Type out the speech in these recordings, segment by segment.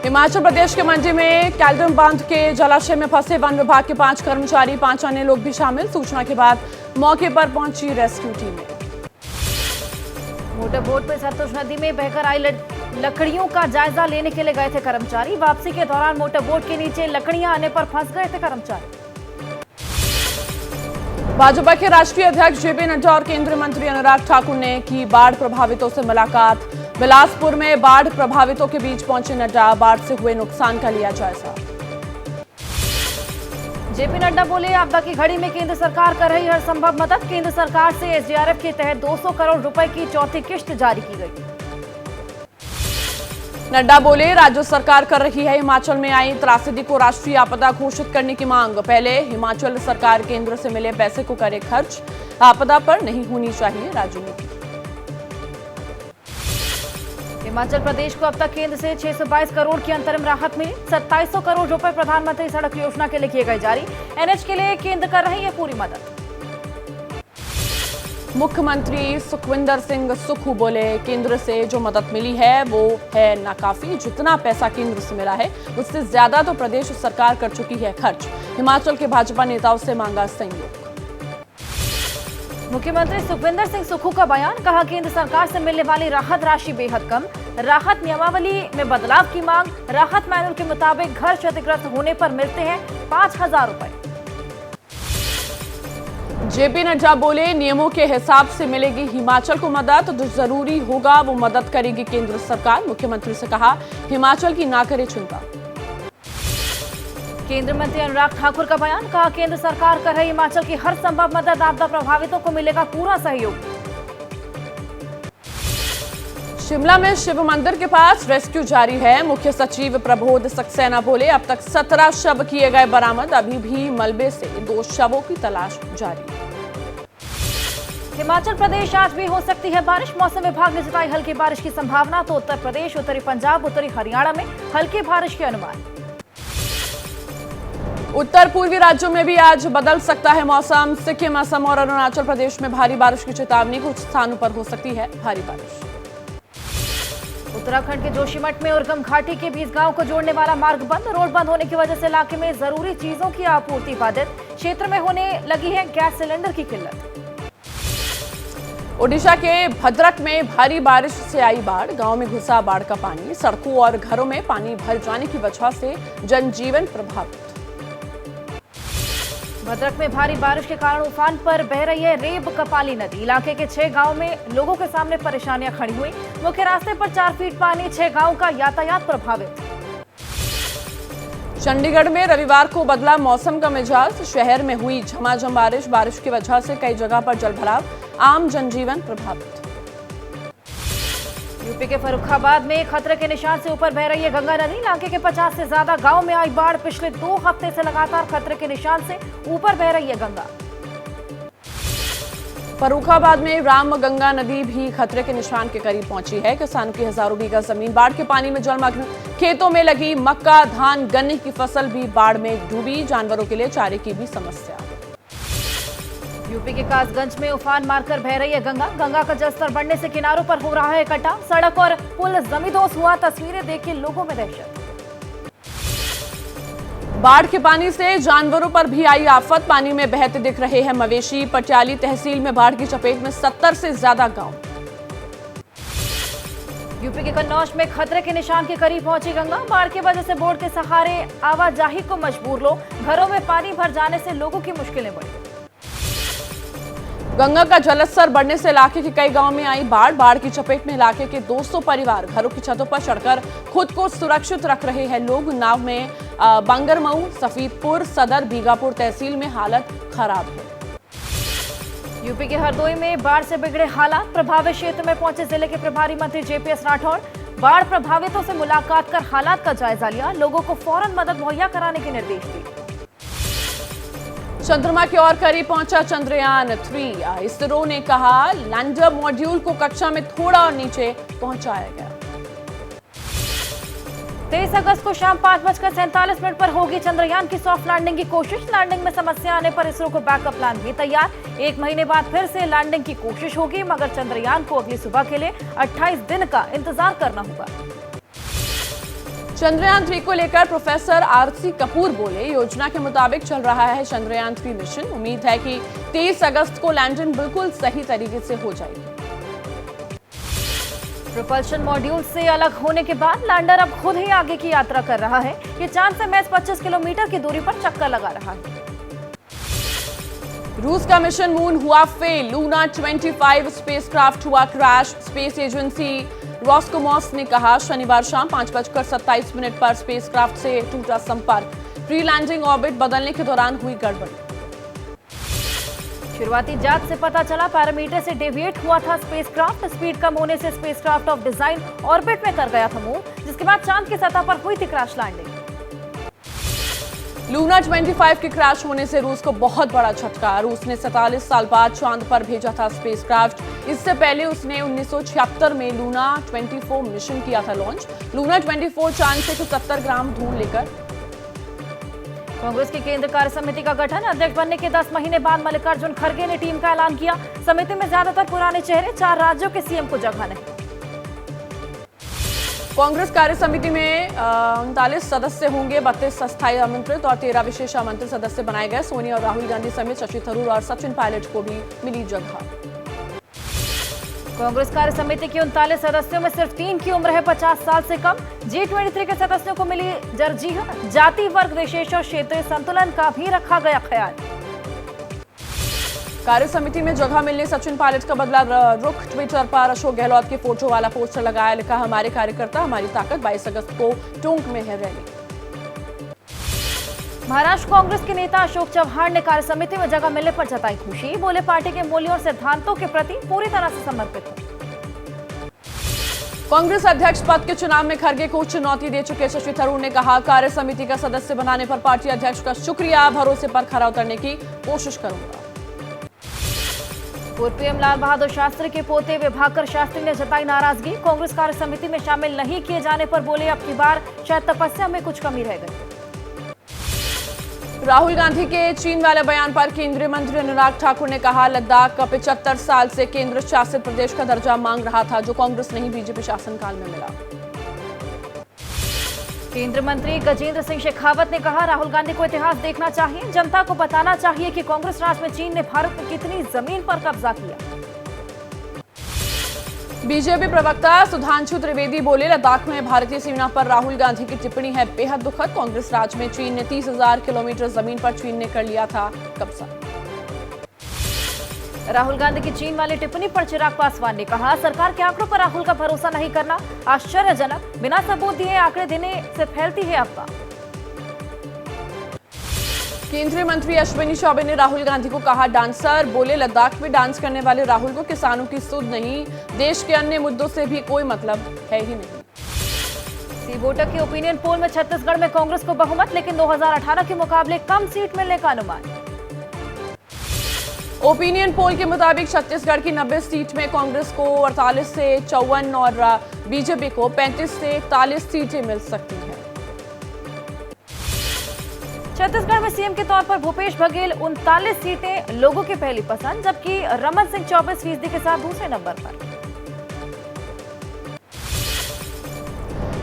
हिमाचल प्रदेश के मंडी में कैल्डम बांध के जलाशय में फंसे वन विभाग के 5 कर्मचारी, 5 अन्य लोग भी शामिल। सूचना के बाद मौके पर पहुंची रेस्क्यू टीमें। मोटर बोट में सतलुज नदी में बहकर आई लकड़ियों का जायजा लेने के लिए गए थे कर्मचारी। वापसी के दौरान मोटर बोट के नीचे लकड़ियां आने पर फंस गए थे कर्मचारी। भाजपा के राष्ट्रीय अध्यक्ष जेपी नड्डा और केंद्रीय मंत्री अनुराग ठाकुर ने की बाढ़ प्रभावितों से मुलाकात। बिलासपुर में बाढ़ प्रभावितों के बीच पहुंचे नड्डा, बाढ़ से हुए नुकसान का लिया जायजा। जेपी नड्डा बोले, आपदा की घड़ी में केंद्र सरकार कर रही हर संभव मदद। केंद्र सरकार से एसडीआरएफ के तहत 200 करोड़ रुपए की चौथी किश्त जारी की गई। नड्डा बोले, राज्य सरकार कर रही है हिमाचल में आई त्रासदी को राष्ट्रीय आपदा घोषित करने की मांग। पहले हिमाचल सरकार केंद्र से मिले पैसे को करे खर्च, आपदा पर नहीं होनी चाहिए राजनीति। हिमाचल प्रदेश को अब तक केंद्र से 622 करोड़ की अंतरिम राहत मिली। 2700 करोड़ रुपए प्रधानमंत्री सड़क योजना के लिए किए गए जारी। एनएच के लिए केंद्र कर रही है पूरी मदद। मुख्यमंत्री सुखविंदर सिंह सुक्खू बोले, केंद्र से जो मदद मिली है वो है नाकाफी। जितना पैसा केंद्र से मिला है उससे ज्यादा तो प्रदेश सरकार कर चुकी है खर्च। हिमाचल के भाजपा नेताओं से मांगा सहयोग। मुख्यमंत्री सुखविंदर सिंह सुक्खू का बयान, कहा केंद्र सरकार से मिलने वाली राहत राशि बेहद कम। राहत नियमावली में बदलाव की मांग। राहत मैनुअल के मुताबिक घर क्षतिग्रस्त होने पर मिलते हैं 5,000 रुपए। जेपी नड्डा बोले, नियमों के हिसाब से मिलेगी हिमाचल को मदद, जो जरूरी होगा वो मदद करेगी केंद्र सरकार। मुख्यमंत्री से कहा, हिमाचल की ना करे चिंता। केंद्रीय मंत्री अनुराग ठाकुर का बयान, कहा केंद्र सरकार कर रही हिमाचल की हर संभव मदद। आपदा प्रभावितों को मिलेगा पूरा सहयोग। शिमला में शिव मंदिर के पास रेस्क्यू जारी है। मुख्य सचिव प्रबोध सक्सेना बोले, अब तक 17 शव किए गए बरामद। अभी भी मलबे से 2 शवों की तलाश जारी। हिमाचल प्रदेश आज भी हो सकती है बारिश। मौसम विभाग ने जताई हल्की बारिश की संभावना। तो उत्तर प्रदेश, उत्तरी पंजाब, उत्तरी हरियाणा में हल्की बारिश के अनुमान। उत्तर पूर्वी राज्यों में भी आज बदल सकता है मौसम। सिक्किम, असम और अरुणाचल प्रदेश में भारी बारिश की चेतावनी। कुछ स्थानों पर हो सकती है भारी बारिश। उत्तराखंड के जोशीमठ में उर्गम घाटी के 20 गांव को जोड़ने वाला मार्ग बंद। रोड बंद होने की वजह से इलाके में जरूरी चीजों की आपूर्ति बाधित। क्षेत्र में होने लगी है गैस सिलेंडर की किल्लत। ओडिशा के भद्रक में भारी बारिश से आई बाढ़। गांव में घुसा बाढ़ का पानी। सड़कों और घरों में पानी भर जाने की वजह से जनजीवन प्रभावित। भद्रक में भारी बारिश के कारण उफान पर बह रही है रेब कपाली नदी। इलाके के 6 गांव में लोगों के सामने परेशानियां खड़ी हुई। मुख्य रास्ते पर 4 फीट पानी। 6 गांव का यातायात प्रभावित। चंडीगढ़ में रविवार को बदला मौसम का मिजाज। शहर में हुई झमाझम बारिश। बारिश की वजह से कई जगह पर जलभराव, आम जनजीवन प्रभावित। यूपी के फर्रुखाबाद में खतरे के निशान से ऊपर बह रही है गंगा नदी। इलाके के 50 से ज्यादा गांव में आई बाढ़। पिछले 2 हफ्ते से लगातार खतरे के निशान से ऊपर बह रही है गंगा। फर्रुखाबाद में रामगंगा नदी भी खतरे के निशान के करीब पहुंची है। किसानों की हजारों बीघा जमीन बाढ़ के पानी में जलमग्न। खेतों में लगी मक्का, धान, गन्ने की फसल भी बाढ़ में डूबी। जानवरों के लिए चारे की भी समस्या। यूपी के कासगंज में उफान मारकर बह रही है गंगा। गंगा का जलस्तर बढ़ने से किनारों पर हो रहा है कटाव। सड़क और पुल जमींदोज हुआ। तस्वीरें देख के लोगों में दहशत। बाढ़ के पानी से जानवरों पर भी आई आफत। पानी में बहते दिख रहे हैं मवेशी। पटियाली तहसील में बाढ़ की चपेट में 70 से ज्यादा गांव। यूपी के कन्नौज में खतरे के निशान के करीब पहुंची गंगा। बाढ़ की वजह से बोट के सहारे आवाजाही को मजबूर लोग। घरों में पानी भर जाने से लोगों की मुश्किलें बढ़ी। गंगा का जलस्तर बढ़ने से इलाके के कई गांवों में आई बाढ़। बाढ़ की चपेट में इलाके के 200 परिवार घरों की छतों पर चढ़कर खुद को सुरक्षित रख रहे हैं लोग। नाव में बांगरमऊ, सफीदपुर, सदर, बीघापुर तहसील में हालत खराब है। यूपी के हरदोई में बाढ़ से बिगड़े हालात। प्रभावित क्षेत्र में पहुंचे जिले के प्रभारी मंत्री जेपीएस राठौड़। बाढ़ प्रभावितों से मुलाकात कर हालात का जायजा लिया। लोगों को फौरन मदद मुहैया कराने के निर्देश दिए। चंद्रमा की ओर करीब पहुंचा चंद्रयान 3। इसरो ने कहा, लैंडर मॉड्यूल को कक्षा में थोड़ा और नीचे पहुंचाया गया। 23 अगस्त को शाम 5:47 पर होगी चंद्रयान की सॉफ्ट लैंडिंग की कोशिश। लैंडिंग में समस्या आने पर इसरो को बैकअप प्लान भी तैयार। 1 महीने बाद फिर से लैंडिंग की कोशिश होगी, मगर चंद्रयान को अगली सुबह के लिए 28 दिन का इंतजार करना होगा। चंद्रयान 3 को लेकर प्रोफेसर आरसी कपूर बोले, योजना के मुताबिक चल रहा है चंद्रयान 3 मिशन। उम्मीद है कि 23 अगस्त को लैंडिंग बिल्कुल सही तरीके से हो जाएगी। प्रोपल्शन मॉड्यूल से अलग होने के बाद लैंडर अब खुद ही आगे की यात्रा कर रहा है। ये चांद से महज 25 किलोमीटर की दूरी पर चक्कर लगा रहा है। रूस का मिशन मून हुआ फेल, लूना 25 स्पेसक्राफ्ट हुआ क्रैश। स्पेस एजेंसी रॉस्कोमॉस ने कहा शनिवार शाम 5:27 पर स्पेसक्राफ्ट से टूटा संपर्क। प्री लैंडिंग ऑर्बिट बदलने के दौरान हुई गड़बड़ी। शुरुआती जांच से पता चला पैरामीटर से डेविएट हुआ था स्पेसक्राफ्ट। स्पीड कम होने से स्पेसक्राफ्ट ऑफ डिजाइन ऑर्बिट में कर गया था मूव, जिसके बाद चांद की सतह पर हुई थी क्रैश लैंडिंग। लूना 25 के क्रैश होने से रूस को बहुत बड़ा झटका। रूस ने 47 साल बाद चांद पर भेजा था स्पेसक्राफ्ट। इससे पहले उसने 1976 में लूना 24 मिशन किया था लॉन्च। लूना 24 चांद से कुछ 70 ग्राम धूल लेकर। कांग्रेस की केंद्र कार्य समिति का गठन, अध्यक्ष बनने के 10 महीने बाद मल्लिकार्जुन खड़गे ने टीम का ऐलान किया। समिति में ज्यादातर पुराने चेहरे, 4 राज्यों के सीएम को जगह नहीं। कांग्रेस कार्य समिति में 39 सदस्य होंगे, 32 अस्थायी आमंत्रित और 13 विशेष आमंत्रित सदस्य बनाए गए। सोनिया और राहुल गांधी समेत शशि थरूर और सचिन पायलट को भी मिली जगह। कांग्रेस कार्य समिति के 39 सदस्यों में सिर्फ 3 की उम्र है 50 साल से कम। G23 के सदस्यों को मिली तरजीह। जाति, वर्ग, विशेष और क्षेत्रीय संतुलन का भी रखा गया ख्याल। कार्य समिति में जगह मिलने सचिन पायलट का बदला रुख। ट्विटर पर अशोक गहलोत की फोटो वाला पोस्टर लगाया, लिखा हमारे कार्यकर्ता हमारी ताकत। 22 अगस्त को टोंक में है रैली। महाराष्ट्र कांग्रेस के नेता अशोक चव्हाण ने कार्य समिति में जगह मिलने पर जताई खुशी। बोले पार्टी के मूल्यों और सिद्धांतों के प्रति पूरी तरह से समर्पित है। कांग्रेस अध्यक्ष पद के चुनाव में खड़गे को चुनौती दे चुके शशि थरूर ने कहा, कार्य समिति का सदस्य बनाने पर पार्टी अध्यक्ष का शुक्रिया, भरोसे पर खरा उतरने की कोशिश करूंगा। पूर्व पीएम लाल बहादुर शास्त्री के पोते विभाकर शास्त्री ने जताई नाराजगी। कांग्रेस कार्य समिति में शामिल नहीं किए जाने पर बोले, अब की बार शायद तपस्या में कुछ कमी रह गई। राहुल गांधी के चीन वाले बयान पर केंद्रीय मंत्री अनुराग ठाकुर ने कहा, लद्दाख का 75 साल से केंद्र शासित प्रदेश का दर्जा मांग रहा था, जो कांग्रेस नहीं बीजेपी शासनकाल में मिला। केंद्रीय मंत्री गजेंद्र सिंह शेखावत ने कहा, राहुल गांधी को इतिहास देखना चाहिए, जनता को बताना चाहिए कि कांग्रेस राज में चीन ने भारत में कितनी जमीन पर कब्जा किया। बीजेपी प्रवक्ता सुधांशु त्रिवेदी बोले, लद्दाख में भारतीय सीमा पर राहुल गांधी की टिप्पणी है बेहद दुखद। कांग्रेस राज में चीन ने 30,000 किलोमीटर जमीन पर चीन ने कर लिया था कब्जा। राहुल गांधी की चीन वाली टिप्पणी पर चिराग पासवान ने कहा, सरकार के आंकड़ों पर राहुल का भरोसा नहीं करना आश्चर्यजनक, बिना सबूत दिए आंकड़े देने से फैलती है अफवाह। केंद्रीय मंत्री अश्विनी चौबे ने राहुल गांधी को कहा डांसर। बोले, लद्दाख में डांस करने वाले राहुल को किसानों की सुध नहीं, देश के अन्य मुद्दों से भी कोई मतलब है ही नहीं। सी वोटर की ओपिनियन पोल में छत्तीसगढ़ में कांग्रेस को बहुमत, लेकिन 2018 के मुकाबले कम सीट मिलने का अनुमान। ओपिनियन पोल के मुताबिक छत्तीसगढ़ की 90 सीट में कांग्रेस को 48 से 54 और बीजेपी को 35 से 41 सीटें मिल सकती हैं। छत्तीसगढ़ में सीएम के तौर पर भूपेश बघेल 39 सीटें लोगों की पहली पसंद, जबकि रमन सिंह 24% के साथ दूसरे नंबर पर।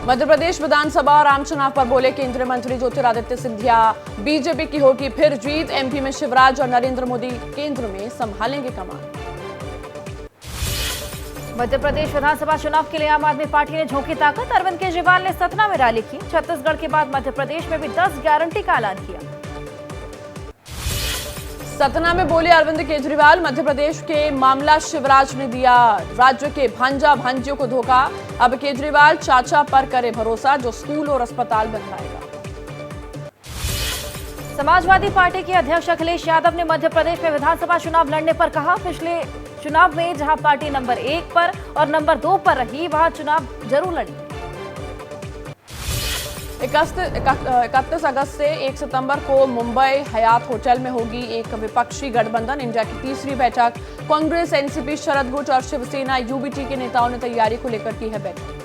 मध्य प्रदेश विधानसभा और आम चुनाव पर बोले केंद्रीय मंत्री ज्योतिरादित्य सिंधिया, बीजेपी की होगी फिर जीत। एमपी में शिवराज और नरेंद्र मोदी केंद्र में संभालेंगे कमान। मध्य प्रदेश विधानसभा चुनाव के लिए आम आदमी पार्टी ने झोंकी ताकत। अरविंद केजरीवाल ने सतना में रैली की। छत्तीसगढ़ के बाद मध्य प्रदेश में भी 10 गारंटी का ऐलान किया। सतना में बोले अरविंद केजरीवाल, मध्य प्रदेश के मामला शिवराज ने दिया राज्य के भांजा भांजियों को धोखा। अब केजरीवाल चाचा पर करे भरोसा, जो स्कूल और अस्पताल बनवाएगा। समाजवादी पार्टी के अध्यक्ष अखिलेश यादव ने मध्य प्रदेश में विधानसभा चुनाव लड़ने पर कहा, पिछले चुनाव में जहां पार्टी नंबर 1 पर और नंबर 2 पर रही, वहां चुनाव जरूर लड़ी। 31 अगस्त से 1 सितंबर को मुंबई हयात होटल में होगी एक विपक्षी गठबंधन इंडिया की तीसरी बैठक। कांग्रेस, एनसीपी, शरद गुट और शिवसेना यूबीटी के नेताओं ने तैयारी को लेकर की है बैठक।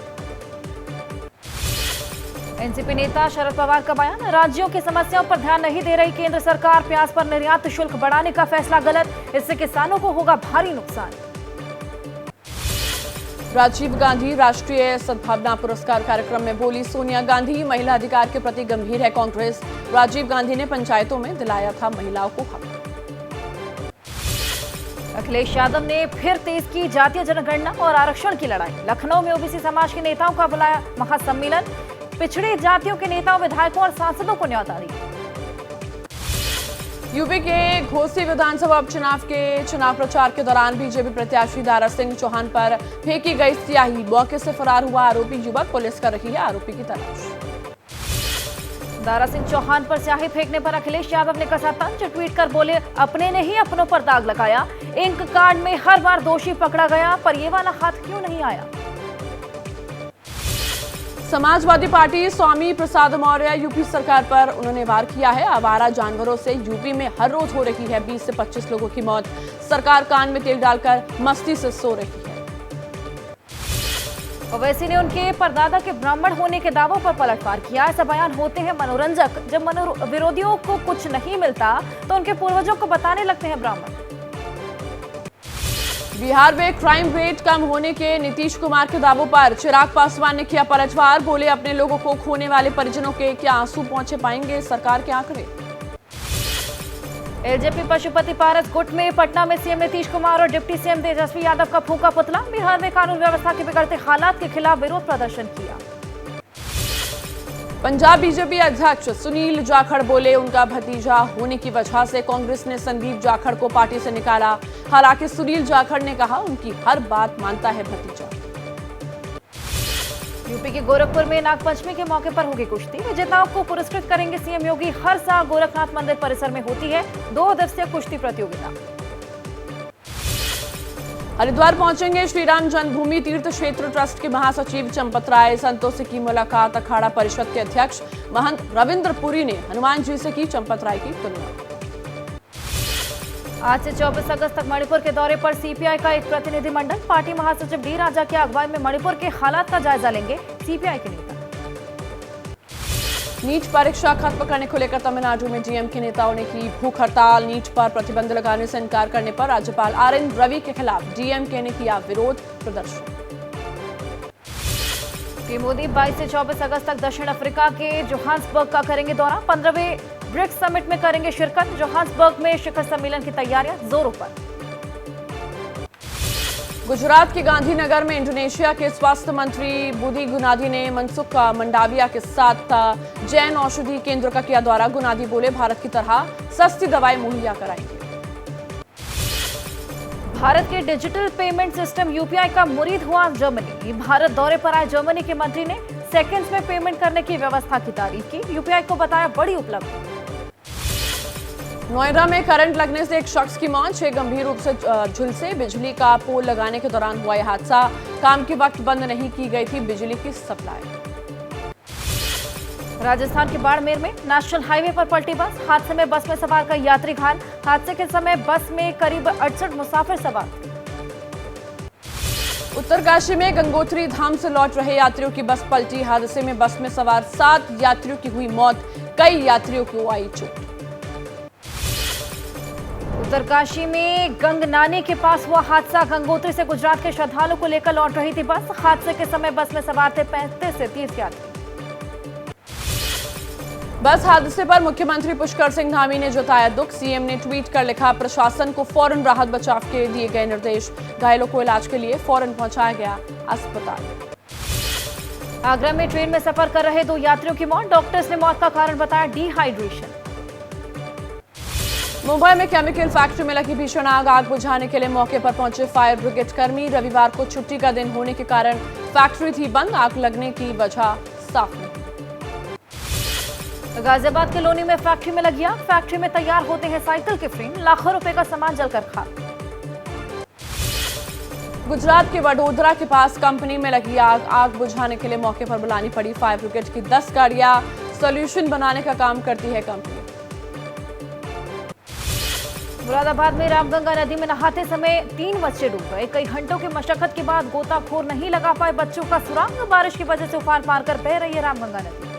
एनसीपी नेता शरद पवार का बयान, राज्यों की समस्याओं पर ध्यान नहीं दे रही केंद्र सरकार। प्याज पर निर्यात शुल्क बढ़ाने का फैसला गलत, इससे किसानों को होगा भारी नुकसान। राजीव गांधी राष्ट्रीय सद्भावना पुरस्कार कार्यक्रम में बोली सोनिया गांधी, महिला अधिकार के प्रति गंभीर है कांग्रेस। राजीव गांधी ने पंचायतों में दिलाया था महिलाओं को हक। अखिलेश यादव ने फिर तेज की जातीय जनगणना और आरक्षण की लड़ाई। लखनऊ में ओबीसी समाज के नेताओं का बुलाया महासम्मेलन। पिछड़ी जातियों के नेताओं, विधायकों और सांसदों को न्यौता दी। यूपी के घोसी विधानसभा उपचुनाव के चुनाव प्रचार के दौरान बीजेपी प्रत्याशी दारा सिंह चौहान पर फेंकी गई स्याही। मौके से फरार हुआ आरोपी युवक, पुलिस कर रही है आरोपी की तलाश। दारा सिंह चौहान पर स्याही फेंकने पर अखिलेश यादव ने कसा तंज। ट्वीट कर बोले, अपने ने ही अपनों पर दाग लगाया। इंक कार्ड में हर बार दोषी पकड़ा गया, पर ये वाला हाथ क्यों नहीं आया। समाजवादी पार्टी स्वामी प्रसाद मौर्य यूपी सरकार पर उन्होंने वार किया है। आवारा जानवरों से यूपी में हर रोज हो रही है 20 से 25 लोगों की मौत। सरकार कान में तेल डालकर मस्ती से सो रही है। ओवैसी ने उनके परदादा के ब्राह्मण होने के दावों पर पलटवार किया। ऐसा बयान होते हैं मनोरंजक। जब विरोधियों को कुछ नहीं मिलता तो उनके पूर्वजों को बताने लगते हैं ब्राह्मण। बिहार में क्राइम रेट कम होने के नीतीश कुमार के दावों पर चिराग पासवान ने किया पलटवार। बोले, अपने लोगों को खोने वाले परिजनों के क्या आंसू पहुंचे पाएंगे सरकार के आंकड़े। एलजेपी पशुपति पारस गुट में पटना में सीएम नीतीश कुमार और डिप्टी सीएम तेजस्वी यादव का फूंका पुतला। बिहार में कानून व्यवस्था के बिगड़ते हालात के खिलाफ विरोध प्रदर्शन किया। पंजाब बीजेपी अध्यक्ष सुनील जाखड़ बोले, उनका भतीजा होने की वजह से कांग्रेस ने संदीप जाखड़ को पार्टी से निकाला। हालांकि सुनील जाखड़ ने कहा, उनकी हर बात मानता है भतीजा। यूपी के गोरखपुर में नागपंचमी के मौके पर होगी कुश्ती। विजेताओं को पुरस्कृत करेंगे सीएम योगी। हर साल गोरखनाथ मंदिर परिसर में होती है 2 दिवसीय कुश्ती प्रतियोगिता। हरिद्वार पहुंचेंगे श्रीराम जन्मभूमि तीर्थ क्षेत्र ट्रस्ट के महासचिव चंपत राय। संतों से की मुलाकात। अखाड़ा परिषद के अध्यक्ष महंत रविंद्र पुरी ने हनुमान जी से की चंपत राय की तुलना। आज से 24 अगस्त तक मणिपुर के दौरे पर सीपीआई का एक प्रतिनिधिमंडल। पार्टी महासचिव डी राजा की अगुवाई में मणिपुर के हालात का जायजा लेंगे सीपीआई के नेता। नीट परीक्षा खत्म करने को लेकर तमिलनाडु में डीएम के नेताओं ने की भूख हड़ताल। नीट पर प्रतिबंध लगाने से इनकार करने पर राज्यपाल आरएन रवि के खिलाफ डीएमके ने किया विरोध प्रदर्शन। पीएम मोदी 22 से 24 अगस्त तक दक्षिण अफ्रीका के जोहान्सबर्ग का करेंगे दौरा। 15वें ब्रिक्स समिट में करेंगे शिरकत। जोहान्सबर्ग में शिखर सम्मेलन की तैयारियां जोरों पर। गुजरात के गांधीनगर में इंडोनेशिया के स्वास्थ्य मंत्री बुदी गुनादी ने मनसुख मंडाविया के साथ जैन औषधि केंद्र का किया दौरा। गुनादी बोले, भारत की तरह सस्ती दवाएं मुहैया कराएंगे। भारत के डिजिटल पेमेंट सिस्टम यूपीआई का मुरीद हुआ जर्मनी। भारत दौरे पर आए जर्मनी के मंत्री ने सेकंड्स में पेमेंट करने की व्यवस्था की तारीफ की। यूपीआई को बताया बड़ी उपलब्धि। नोएडा में करंट लगने से एक शख्स की मौत, 6 गंभीर रूप से झुलसे। बिजली का पोल लगाने के दौरान हुआ यह हादसा। काम के वक्त बंद नहीं की गई थी बिजली की सप्लाई। राजस्थान के बाड़मेर में नेशनल हाईवे पर पलटी बस। हादसे में बस में सवार कई यात्री घायल। हादसे के समय बस में करीब 68 मुसाफिर सवार थे। उत्तरकाशी में गंगोत्री धाम से लौट रहे यात्रियों की बस पलटी। हादसे में बस में सवार 7 यात्रियों की हुई मौत, कई यात्रियों को आई चोट। उत्तरकाशी में गंगनानी के पास हुआ हादसा। गंगोत्री से गुजरात के श्रद्धालुओं को लेकर लौट रही थी बस। हादसे के समय बस में सवार थे 35 से 30 यात्री। बस हादसे पर मुख्यमंत्री पुष्कर सिंह धामी ने जताया दुख। सीएम ने ट्वीट कर लिखा, प्रशासन को फौरन राहत बचाव के दिए गए निर्देश। घायलों को इलाज के लिए फौरन पहुंचाया गया अस्पताल। आगरा में ट्रेन में सफर कर रहे 2 यात्रियों की मौत। डॉक्टर्स ने मौत का कारण बताया डिहाइड्रेशन। मुंबई में केमिकल फैक्ट्री में लगी भीषण आग बुझाने के लिए मौके पर पहुंचे फायर ब्रिगेड कर्मी। रविवार को छुट्टी का दिन होने के कारण फैक्ट्री थी बंद। आग लगने की वजह साफ नहीं। गाजियाबाद के लोनी में फैक्ट्री में लगी आग। फैक्ट्री में तैयार होते हैं साइकिल के फ्रेम। लाखों रुपए का सामान जलकर खाक। गुजरात के वडोदरा के पास कंपनी में लगी आग बुझाने के लिए मौके पर बुलानी पड़ी फायर ब्रिगेड की 10 गाड़ियां। सॉल्यूशन बनाने का काम करती है कंपनी। मुरादाबाद में रामगंगा नदी में नहाते समय 3 बच्चे डूब गए। कई घंटों की मशक्कत के बाद गोताखोर नहीं लगा पाए बच्चों का सुराग। बारिश की वजह से उफान पार कर बह रही है रामगंगा नदी।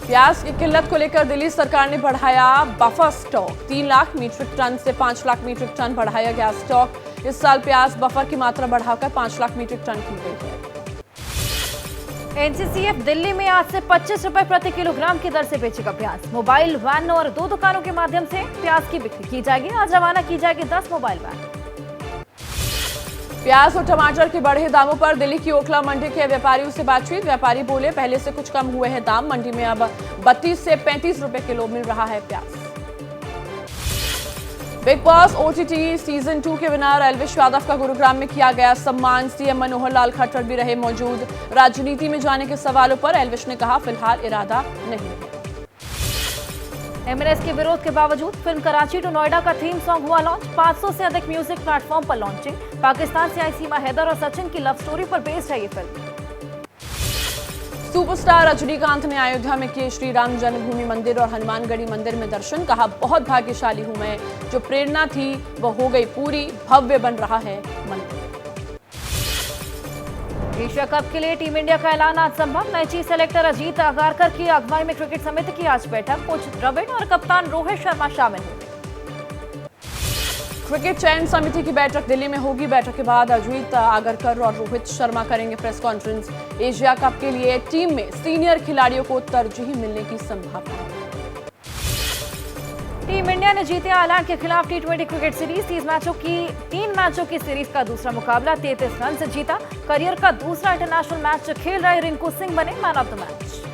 प्याज की किल्लत को लेकर दिल्ली सरकार ने बढ़ाया buffer stock. 3 lakh metric ton से 5 लाख मीट्रिक टन बढ़ाया गया स्टॉक। इस साल प्याज बफर की मात्रा बढ़ाकर 5 लाख मीट्रिक टन की गई है। एनसीसीएफ दिल्ली में आज से 25 रुपए प्रति किलोग्राम की दर से बेचेगा प्याज। मोबाइल वैन और 2 दुकानों के माध्यम से प्याज की बिक्री की जाएगी। आज रवाना की जाएगी 10 मोबाइल वैन। प्याज और टमाटर के बढ़े दामों पर दिल्ली की ओखला मंडी के व्यापारियों से बातचीत। व्यापारी बोले, पहले से कुछ कम हुए हैं दाम। मंडी में अब 32 से 35 रुपए किलो मिल रहा है प्याज। बिग बॉस ओटीटी सीजन 2 के विनर एल्विश यादव का गुरुग्राम में किया गया सम्मान। सीएम मनोहर लाल खट्टर भी रहे मौजूद। राजनीति में जाने के सवालों पर एल्विश ने कहा, फिलहाल इरादा नहीं है। एमएनएस के विरोध के बावजूद फिल्म कराची टू नोएडा का थीम सॉन्ग हुआ लॉन्च। 500 से अधिक म्यूजिक प्लेटफॉर्म पर लॉन्चिंग। पाकिस्तान से आई सीमा हैदर और सचिन की लव स्टोरी पर बेस्ड है ये फिल्म। सुपरस्टार रजनीकांत ने अयोध्या में किए श्री राम जन्मभूमि मंदिर और हनुमानगढ़ी मंदिर में दर्शन। कहा, बहुत भाग्यशाली हूं मैं, जो प्रेरणा थी वो हो गई पूरी। भव्य बन रहा है मंदिर। एशिया कप के लिए टीम इंडिया का ऐलान आज संभव। नए चीफ सेलेक्टर अजीत अगारकर की अगुवाई में क्रिकेट समिति की आज बैठक। कोच द्रविड़ और कप्तान रोहित शर्मा शामिल हुए। क्रिकेट चयन समिति की बैठक दिल्ली में होगी। बैठक के बाद अजीत आगरकर और रोहित शर्मा करेंगे प्रेस कॉन्फ्रेंस। एशिया कप के लिए टीम में सीनियर खिलाड़ियों को तरजीह मिलने की संभावना है। टीम इंडिया ने जीते आयरलैंड के खिलाफ टी20 क्रिकेट सीरीज। 3 मैचों की सीरीज का दूसरा मुकाबला 33 रन से जीता। करियर का दूसरा इंटरनेशनल मैच खेल रहे रिंकू सिंह बने मैन ऑफ द मैच।